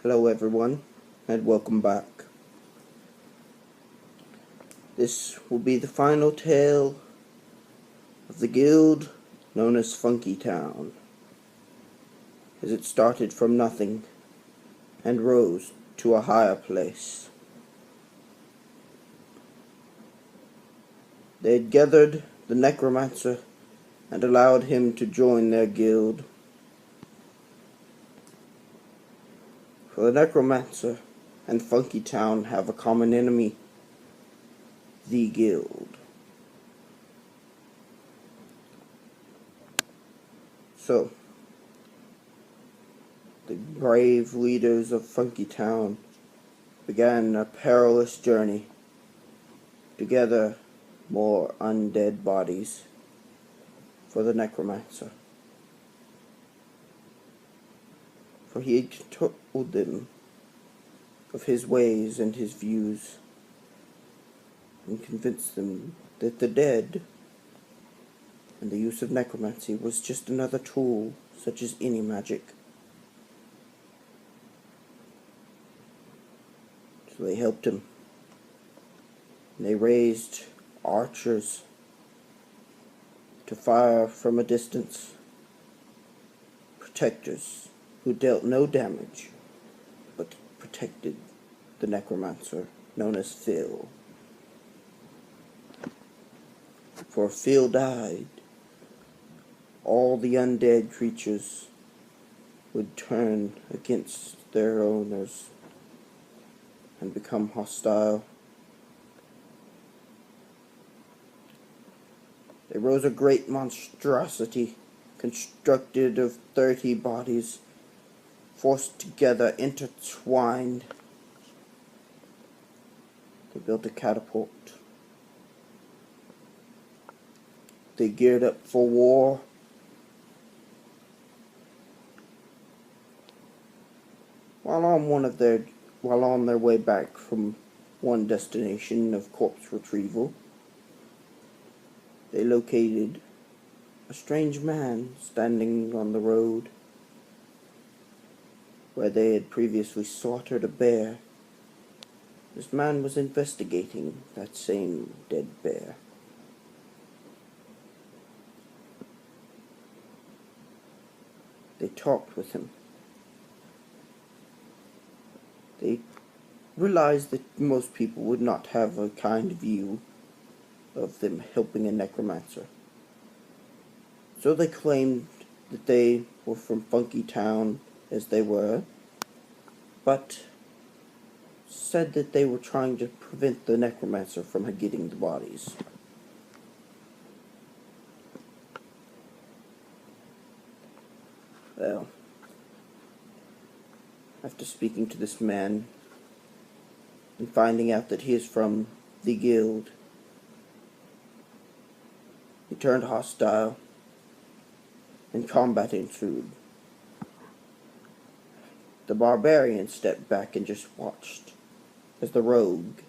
Hello everyone, and welcome back. This will be the final tale of the guild known as Funky Town, as it started from nothing and rose to a higher place. They had gathered the necromancer and allowed him to join their guild. For the necromancer and Funky Town have a common enemy, the guild. So, the brave leaders of Funky Town began a perilous journey to gather more undead bodies for the necromancer. For he had told them of his ways and his views, and convinced them that the dead and the use of necromancy was just another tool, such as any magic. So they helped him. And they raised archers to fire from a distance, protectors who dealt no damage, but protected the necromancer, known as Phil. For if Phil died, all the undead creatures would turn against their owners and become hostile. There rose a great monstrosity constructed of 30 bodies, forced together, intertwined. They built a catapult. They geared up for war. While on their way back from one destination of corpse retrieval, they located a strange man standing on the road where they had previously slaughtered a bear. This man was investigating that same dead bear. They talked with him. They realized that most people would not have a kind view of them helping a necromancer. So they claimed that they were from Funky Town, as they were, but said that they were trying to prevent the necromancer from getting the bodies. Well, after speaking to this man and finding out that he is from the guild, he turned hostile and combat ensued. The barbarian stepped back and just watched as the rogue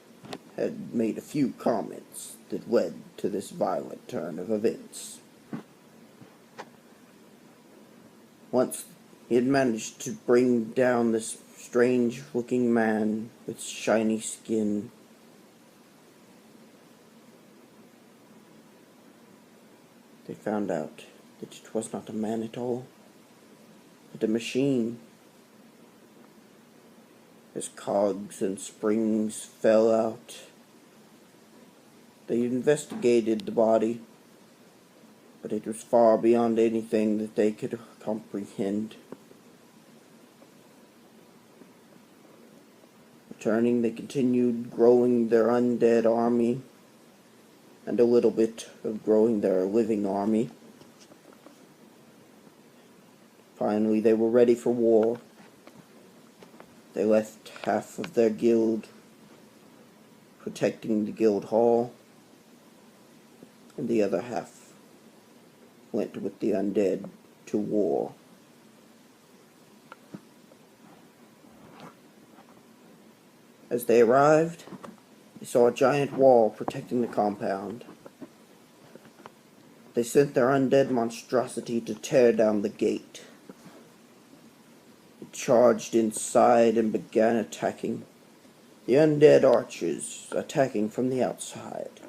had made a few comments that led to this violent turn of events. Once he had managed to bring down this strange-looking man with shiny skin, they found out that it was not a man at all, but a machine. His cogs and springs fell out. They investigated the body, but it was far beyond anything that they could comprehend. Returning, they continued growing their undead army, and a little bit of growing their living army. Finally, they were ready for war. They left half of their guild protecting the guild hall, and the other half went with the undead to war. As they arrived, they saw a giant wall protecting the compound. They sent their undead monstrosity to tear down the gate. It charged inside and began attacking. The undead archers attacking from the outside,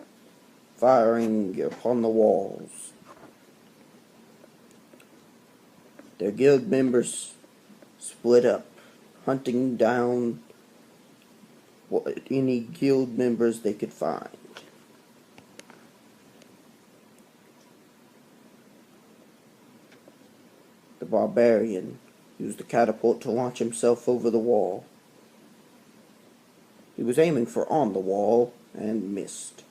firing upon the walls. Their guild members split up, hunting down any guild members they could find. The barbarian used the catapult to launch himself over the wall. He was aiming for on the wall and missed.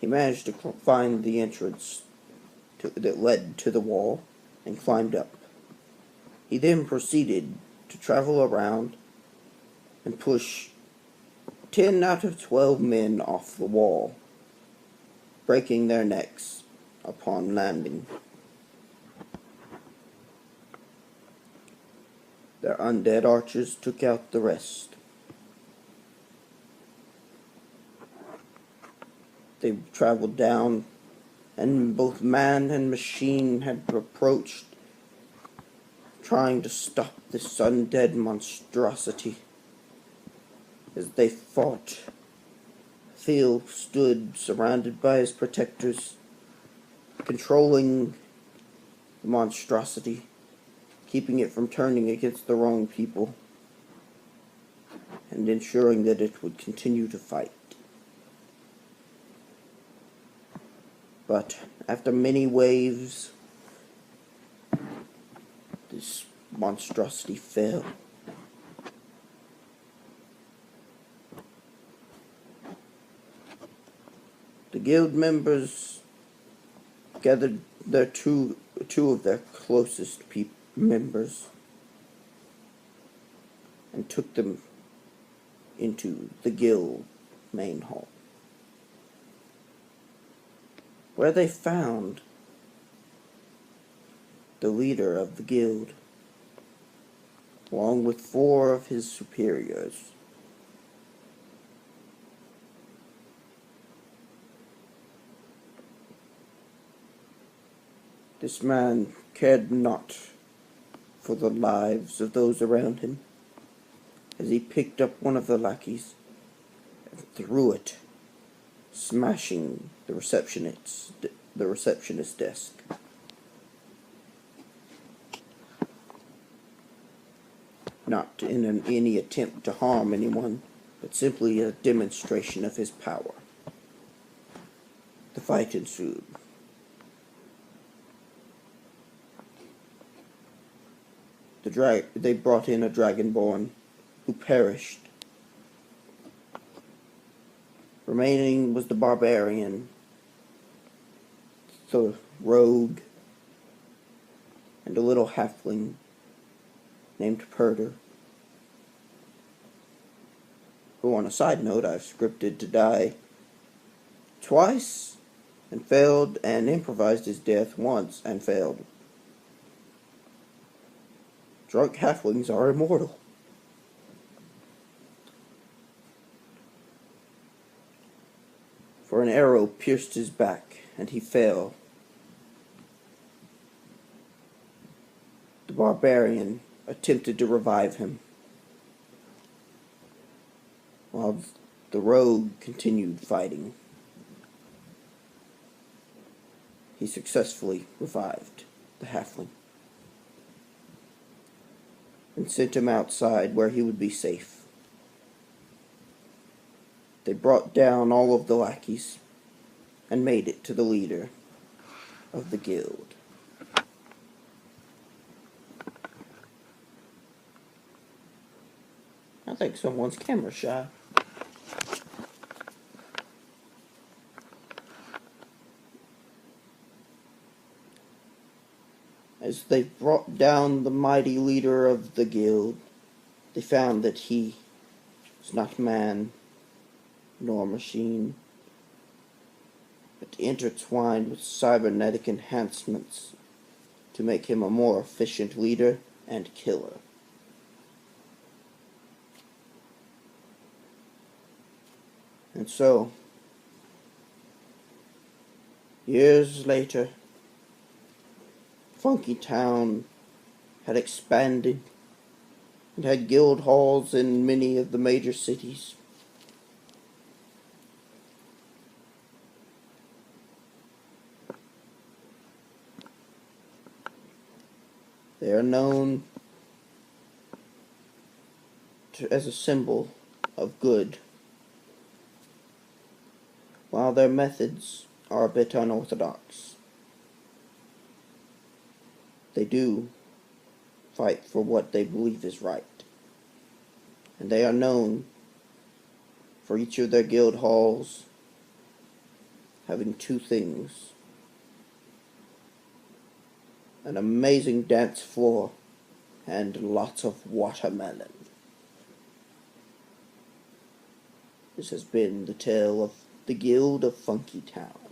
He managed to find the entrance that led to the wall and climbed up. He then proceeded to travel around and push 10 out of 12 men off the wall, breaking their necks upon landing. Their undead archers took out the rest. They traveled down, and both man and machine had approached, trying to stop this undead monstrosity. As they fought, Phil stood surrounded by his protectors, controlling the monstrosity, keeping it from turning against the wrong people, and ensuring that it would continue to fight. But after many waves, this monstrosity fell. The guild members gathered their two of their closest members and took them into the guild main hall, where they found the leader of the guild, along with 4 of his superiors. This man cared not for the lives of those around him, as he picked up one of the lackeys and threw it, smashing the receptionist's desk. Not in any attempt to harm anyone, but simply a demonstration of his power. The fight ensued. They brought in a dragonborn, who perished. Remaining was the barbarian, the rogue, and a little halfling named Purder, who, on a side note, I've scripted to die twice and failed, and improvised his death once and failed. Drunk halflings are immortal. For an arrow pierced his back, and he fell. The barbarian attempted to revive him, while the rogue continued fighting. He successfully revived the halfling and sent him outside where he would be safe. They brought down all of the lackeys and made it to the leader of the guild. I think someone's camera shy. As they brought down the mighty leader of the guild, they found that he was not man nor machine, but intertwined with cybernetic enhancements to make him a more efficient leader and killer. And so, years later, Funky Town had expanded and had guild halls in many of the major cities. They are known as a symbol of good, while their methods are a bit unorthodox. They do fight for what they believe is right, and they are known for each of their guild halls having two things: an amazing dance floor and lots of watermelon. This has been the tale of the Guild of Funky Town.